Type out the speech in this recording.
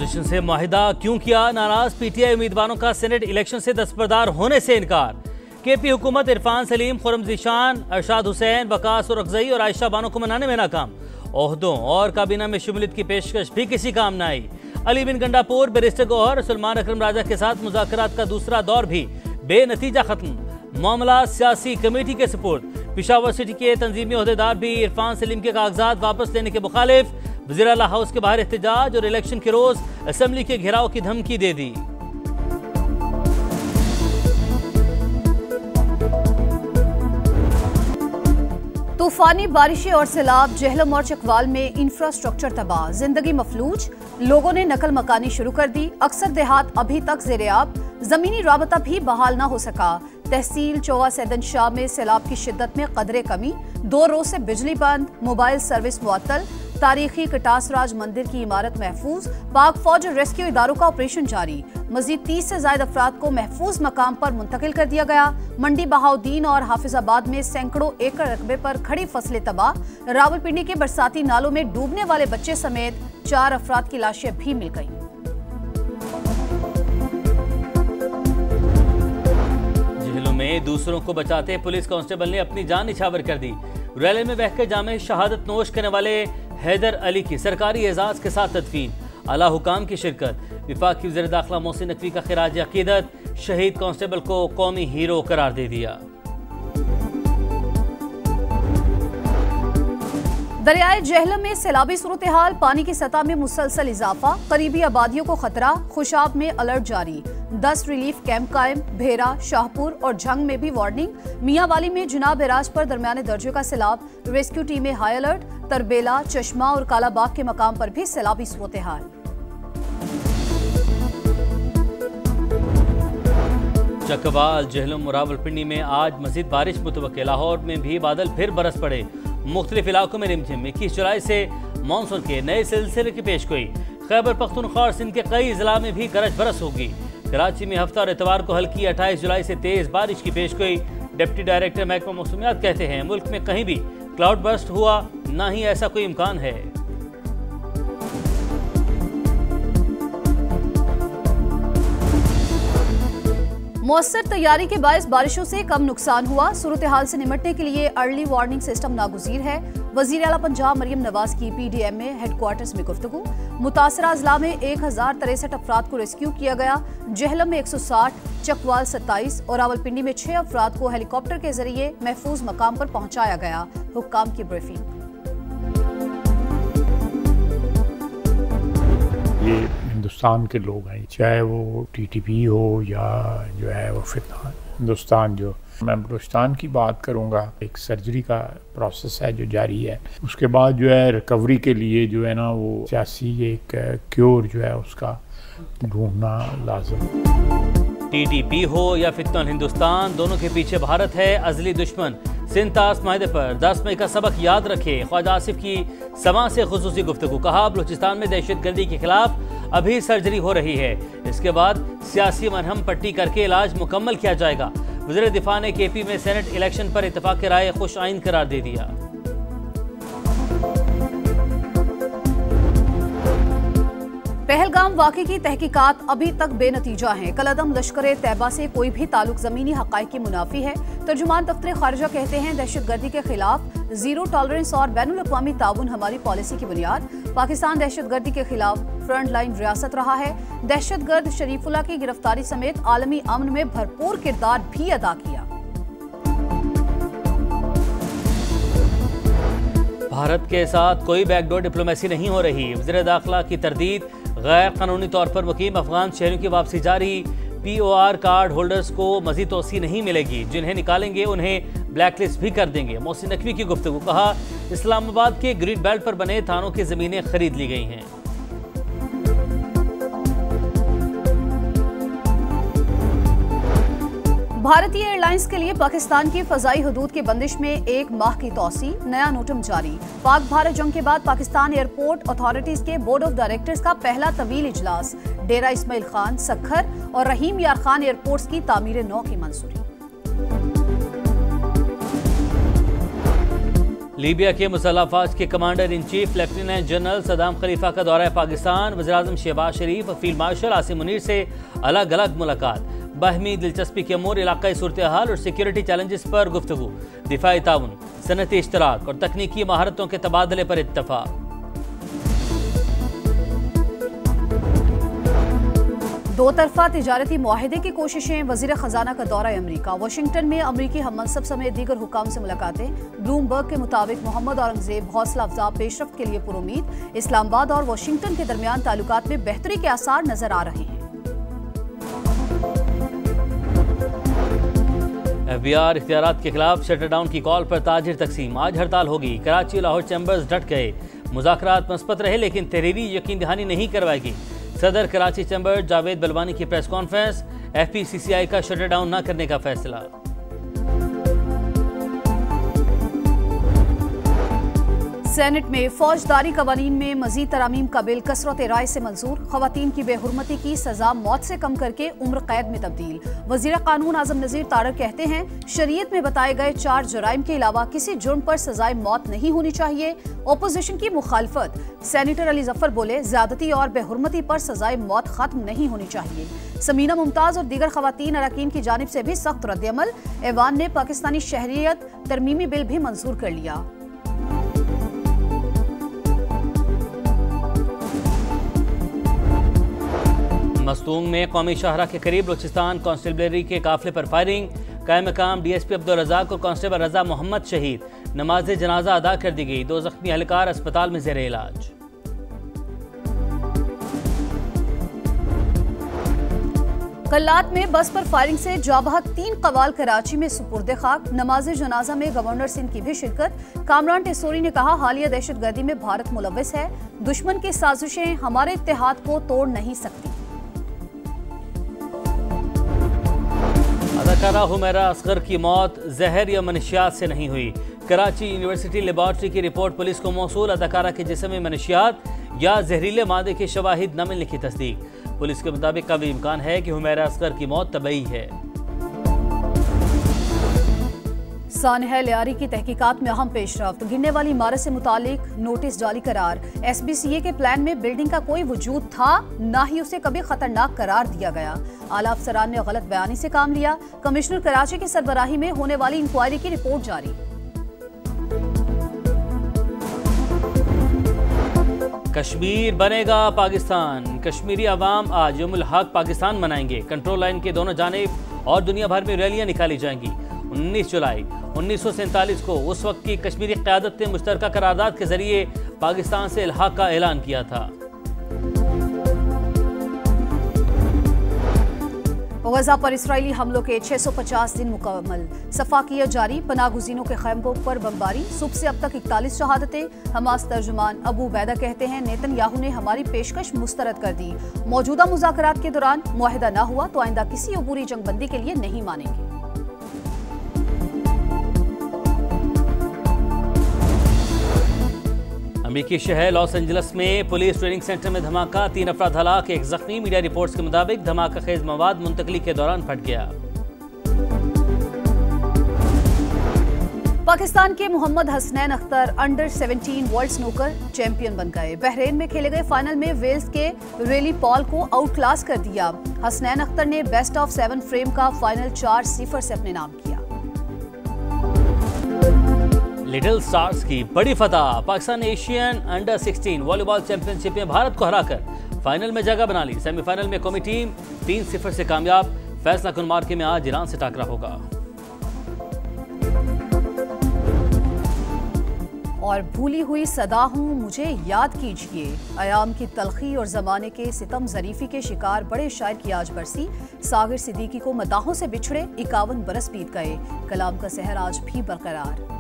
Opposition से मुआहिदा क्यों किया? नाराज पीटीआई उम्मीदवारों का सेनेट इलेक्शन से दस्तबरदार होने से इनकार। केपी हुकूमत इरफान सलीम, खुर्रम ज़ीशान, अरशाद हुसैन, वकास और अफजई और आयशा बानो को मनाने में नाकाम। ओहदों और काबीना में शमूलियत की पेशकश भी किसी काम न आई। अली बिन गंडापुर, बैरिस्टर गौहर, सलमान अकरम राजा के साथ मुज़ाकरात का दूसरा दौर भी बेनतीजा खत्म। मामला सियासी कमेटी के सुपुर्द। पेशावर सिटी के तंजीमी ओहदेदार भी इरफान सलीम के कागजात वापस लेने के मुखालिफ। वज़ीर आला हाउस के बाहर एहतजाज और इलेक्शन के रोज असेंबली के घेराव की धमकी दे दी। तूफानी बारिशें और सैलाब, जेहलम और चकवाल में इंफ्रास्ट्रक्चर तबाह, जिंदगी मफलूज। लोगों ने नकल मकानी शुरू कर दी। अक्सर देहात अभी तक ज़ेर-ए-आब, जमीनी राबता भी बहाल न हो सका। तहसील चौवा सैदन शाह में सैलाब की शिद्दत में कदरे कमी। 2 रोज से बिजली बंद, मोबाइल सर्विस मुअत्तल। तारीखी कटासराज मंदिर की इमारत महफूज। पाक फौज और रेस्क्यू इदारों का ऑपरेशन जारी। मजीद 30 से ज्यादा अफराद को महफूज मकाम पर मुंतकिल कर दिया गया। मंडी बहाउद्दीन और हाफिजाबाद में सैकड़ों एकड़ रकबे पर खड़ी फसलें तबाह। रावलपिंडी के बरसाती नालों में डूबने वाले बच्चे समेत 4 अफराद की लाशें भी मिल गईं। जेलों में दूसरों को बचाते पुलिस कांस्टेबल ने अपनी जान निछावर कर दी। रैली में बहकर जामे शहादत नोश करने वाले हैदर अली की सरकारी एजाज के साथ तदफीन। आला हुकाम की शिरकत। विफाकी वज़ीर दाखिला मोहसिन नकवी का खिराज अकीदत। शहीद कांस्टेबल को कौमी हीरो करार दे दिया। दरियाए जेहलम में सैलाबी सूरत हाल, पानी की सतह में मुसलसल इजाफा। करीबी आबादियों को खतरा। खुशाब में अलर्ट जारी। 10 रिलीफ कैंप कायम। भेरा, शाहपुर और झंग में भी वार्निंग। मियांवाली में जुनाब एराज पर दरमियाने दर्जे का सैलाब। रेस्क्यू टीमें हाई अलर्ट। तरबेला, चश्मा और कालाबाग के मकाम पर भी सैलाबी सूरत हाल। चकवाल, जेहलम और रावलपिंडी में आज मजीद बारिश मुतवक्के। लाहौर में भी बादल फिर बरस पड़े। मुख्तलिफ इलाकों में रिमझिम। 21 जुलाई से मानसून के नए सिलसिले की पेशगोई। खैबर पख्तूनख्वा और सिंध के कई जिला में भी गरज बरस होगी। कराची में हफ्ता और इतवार को हल्की 28 जुलाई से तेज बारिश की पेशगोई। डिप्टी डायरेक्टर महकमा मौसमियात कहते हैं मुल्क में कहीं भी क्लाउड बर्स्ट हुआ ना ही ऐसा कोई इम्कान है। मौसर तैयारी के बायस बारिशों से कम नुकसान हुआ। सूरत हाल से निपटने के लिए अर्ली वार्निंग सिस्टम नागुज़ीर है। वज़ीर आला पंजाब मरियम नवाज की PDM में हेडक्वार्टर्स में गुफ्तगू। मुतासरा अजला में 1063 अफराद को रेस्क्यू किया गया। जेहलम में 160, चकवाल 27 और रावलपिंडी में 6 अफराद को हेलीकॉप्टर के जरिए महफूज मकाम पर पहुंचाया गया। हुक्काम की ब्रीफिंग। ये हिंदुस्तान के लोग हैं, चाहे वो TTP हो या जो है वो फितना हिंदुस्तान। जो मैं बलूचिस्तान की बात करूँगा, एक सर्जरी का प्रोसेस है जो जारी है। उसके बाद जो है रिकवरी के लिए जो है ना वो सियासी एक क्योर जो है उसका ढूंढना लाजम। TTP हो या फितना हिंदुस्तान, दोनों के पीछे भारत है अजली दुश्मन। सिंध ताश माहिदे पर 10 मई का सबक याद रखे। ख्वाजा आसिफ की समा से खुसूसी गुफ्तगू। कहा बलूचिस्तान में दहशतगर्दी के खिलाफ अभी सर्जरी हो रही है, इसके बाद सियासी मरहम पट्टी करके इलाज मुकम्मल किया जाएगा। वज़ीर दिफा ने KP में सेनेट इलेक्शन पर इत्तेफाक राय खुश आइन करार दे दिया। पहलगाम वाक़े की तहकीकात अभी तक बेनतीजा हैं। कलअदम लश्कर तैयबा से कोई भी ताल्लुक ज़मीनी हक़ाइक़ की मुनाफी है। तर्जुमान दफ्तर खारिजा कहते हैं दहशतगर्दी के खिलाफ ज़ीरो टॉलरेंस और बैनुल अक़वामी ताउन हमारी पॉलिसी की बुनियाद। पाकिस्तान दहशतगर्दी के खिलाफ फ्रंट लाइन रियासत रहा है। दहशतगर्द शरीफुल्लाह की गिरफ्तारी समेत आलमी अमन में भरपूर किरदार भी अदा किया। भारत के साथ कोई बैकडोर डिप्लोमेसी नहीं हो रही। वज़ीर दाखिला की तरदीद। गैर कानूनी तौर पर मुकीम अफगान शहरियों की वापसी जारी। POR कार्ड होल्डर्स को मज़ीद तोसी नहीं मिलेगी। जिन्हें निकालेंगे उन्हें ब्लैकलिस्ट भी कर देंगे। मोहसिन नकवी की गुफ्तगू। कहा इस्लामाबाद के ग्रीन बेल्ट पर बने थानों की ज़मीनें खरीद ली गई हैं। भारतीय एयरलाइंस के लिए पाकिस्तान की फजाई हदूद की बंदिश में 1 माह की तौसी। नया नोटम जारी। पाक भारत जंग के बाद पाकिस्तान एयरपोर्ट अथॉरिटीज के बोर्ड ऑफ डायरेक्टर्स का पहला तवील इजलास। डेरा इस्माइल खान, सखर और रहीम यार खान एयरपोर्ट्स की तामीर नौ की मंजूरी। लीबिया के मुसल्लह अफवाज के commander in chief lieutenant general Saddam Khalifa का दौरा पाकिस्तान। वज़ीर-ए-आज़म शहबाज शरीफ, फील्ड मार्शल आसिम मुनीर से अलग अलग मुलाकात। बाहमी दिलचस्पी के अमूर, इलाकाई सूरत हाल और सिक्योरिटी चैलेंजेस पर गुफ्तगू। दिफाई ताउन, सनती इश्तराक और तकनीकी महारतों के तबादले पर इत्तफाक। दो तरफा तिजारती मुआहदे की कोशिशें। वजीर खजाना का दौरा अमरीका। वाशिंगटन में अमरीकी हम मनसब समेत दीगर हुकाम से मुलाकातें। ब्लूमबर्ग के मुताबिक मोहम्मद औरंगजेब हौसला अफजा पेशरफ्त के लिए पुरुमीद। इस्लामाबाद और वाशिंगटन के दरमियान ताल्लुकात में बेहतरी के आसार नजर आ रहे हैं। FBI इख्तियारात के खिलाफ शटर डाउन की कॉल पर ताजिर तकसीम। आज हड़ताल होगी। कराची लाहौर चैम्बर्स डट गए। मुज़ाकरात मस्बत रहे लेकिन तहरीरी यकीन दहानी नहीं करवाएगी। सदर कराची चैम्बर जावेद बलवानी की प्रेस कॉन्फ्रेंस। FPCCI का शटर डाउन न करने का फैसला। सेनेट में फौजदारी कवानीन में मजीद तरामीम का बिल कसरत राय से मंजूर। खवातीन की बेहुरमती की सजा मौत से कम करके उम्र कैद में तब्दील। वजीर कानून आजम नजीर तारक कहते हैं शरीयत में बताए गए 4 जराइम के अलावा किसी जुर्म पर सजाए मौत नहीं होनी चाहिए। ओपोजिशन की मुखालफत। सेनेटर अली जफर बोले ज्यादती और बेहुरमती पर सजाए मौत खत्म नहीं होनी चाहिए। समीना मुमताज और दीगर खवातीन अरकान की जानिब से भी सख्त रद्दअमल। ऐवान ने पाकिस्तानी शहरियत तरमीमी बिल भी मंजूर कर लिया। मस्तूंग में कौमी शाहरा के करीब बलूचिस्तान कांस्टेबलरी के काफिले पर फायरिंग। कायम मकाम DSP अब्दुल रज़ाक और कांस्टेबल रजा मोहम्मद शहीद। नमाज जनाजा अदा कर दी गई। 2 जख्मी एहलकार अस्पताल में ज़ेरे इलाज। कल्लात में बस पर फायरिंग से जाबहक 3 कवाल कराची में सुपुर्द खाक। नमाज जनाजा में गवर्नर सिंध की भी शिरकत। कामरान टेसोरी ने कहा हालिया दहशतगर्दी में भारत मुलव्वस है। दुश्मन की साजिशें हमारे इत्तेहाद को तोड़ नहीं सकती। अदाकारा हुमैरा असगर की मौत जहर या मनशियात से नहीं हुई। कराची यूनिवर्सिटी लेबॉर्ट्री की रिपोर्ट पुलिस को मौसूल। अदाकारा के जिस्म में मनशियात या जहरीले मादे के शवाहिद न मिलने की तस्दीक। पुलिस के मुताबिक काफी इम्कान है कि हुमैरा असगर की मौत तबई है। सानहा लियारी की तहकीकात में अहम पेशरफ्त। गिरने वाली इमारत से मुतालिक नोटिस जारी करार। SBCA के प्लान में बिल्डिंग का कोई वजूद था, न ही उसे कभी खतरनाक करार दिया गया। आला अफसरान ने गलत बयानी से काम लिया। कमिश्नर कराची की सरबराही में होने वाली इंक्वायरी की रिपोर्ट जारी। कश्मीर बनेगा पाकिस्तान। कश्मीरी अवाम आज यौमुल हक पाकिस्तान मनाएंगे। कंट्रोल लाइन के दोनों जानिब और दुनिया भर में रैलियां निकाली जाएंगी। 19 जुलाई 1947 को उस वक्त की कश्मीरी क़यादत ने मुश्तरका करारदाद के जरिए पाकिस्तान से इल्हाक का ऐलान किया था। गजा पर इसराइली हमलों के 650 दिन मुकम्मल। सफाकियत जारी। पनाहगुज़ीनों के खैमों पर बमबारी। सुबह से अब तक 41 शहादतें। हमास तर्जुमान अबू बैदा कहते हैं नेतन्याहू ने हमारी पेशकश मुस्तरद कर दी। मौजूदा मुज़ाकरात के दौरान मुआहिदा न हुआ तो आइंदा किसी अबूरी जंगबंदी के लिए नहीं मानेंगे। अमेरिकी शहर लॉस एंजल्स में पुलिस ट्रेनिंग सेंटर में धमाका। 3 अफराद हलाक, 1 जख्मी। मीडिया रिपोर्ट्स के मुताबिक धमाका खेज मवाद मुंतकली के दौरान फट गया। पाकिस्तान के Mohammad Hasnain Akhtar under 17 world snooker champion बन गए। बहरीन में खेले गए फाइनल में वेल्स के रेली पॉल को आउट क्लास कर दिया। हसनैन अख्तर ने बेस्ट ऑफ 7 फ्रेम का फाइनल 4-0 से अपने नाम किया। लिटिल स्टार्स की बड़ी फतह। पाकिस्तान ने एशियन अंडर 16 वॉलीबॉल चैंपियनशिप में भारत को हराकर फाइनल में जगह बना ली। सेमीफाइनल में कौमी टीम 3-0 से कामयाब। फैसला कुन मार्के में आज ईरान से टाकरा होगा। और भूली हुई सदा हूँ मुझे याद कीजिए। अयाम की तलखी और ज़माने के सितम ज़रीफ़ी के शिकार बड़े शायर की आज बरसी। सागिर सिद्दीकी को मदाहों से बिछड़े 51 बरस बीत गए। कलाम का सहर आज भी बरकरार।